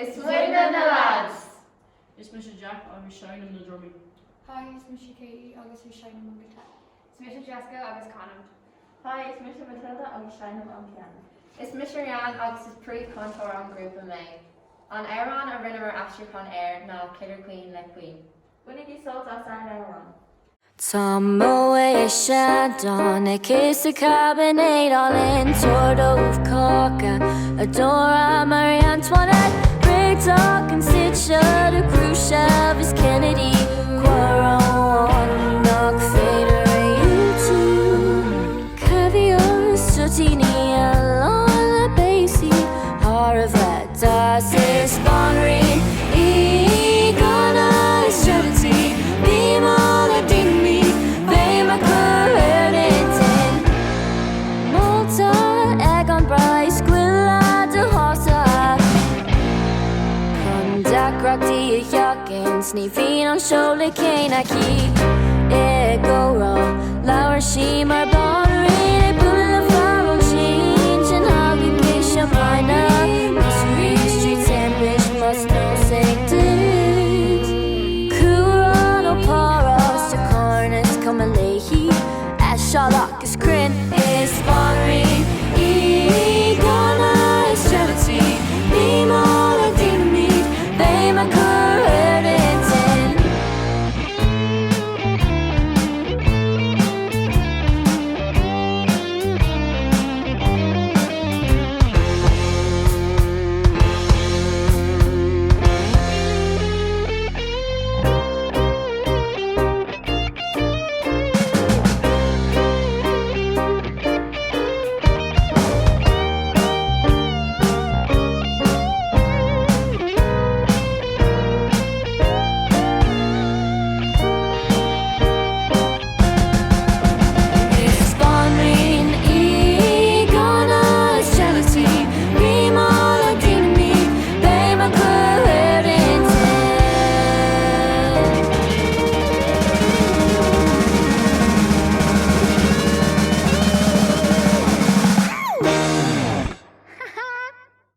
Is Sweden the lads? It's Mr. Jack, I'll be showing him the drumming. Hi, it's Mr. Katie, August is Shine on guitar. It's Mr. Jessica, August Conant. Hi, it's Mr. Matilda agus Shannon on piano. It's Mr. Jan agus is pre-contour on group of May. On Aaron a rinnemer Astracon Air, now Killer Queen le Queen. Winnig you sold us and Aaron. Tomoe Shandon, a kiss of carbonate, all in Tordo of Coca, Adora Marie Antoinette, Big Talk and Stitcher, the Khrushchev is Kennedy, Quaron, Knock Fader, U2, Caviar, Sotini, Alon, Basie, Haravat, Das is Bonnery, Egona, Strategy, Beam on a ding me, Bama Curtin, Malta, Egg on Bryce, Squilla, de Hossa, Condac, Rock, the Yakin, Sneefing on Shoulder, Cane, Aki, Ego, Laura, Shima,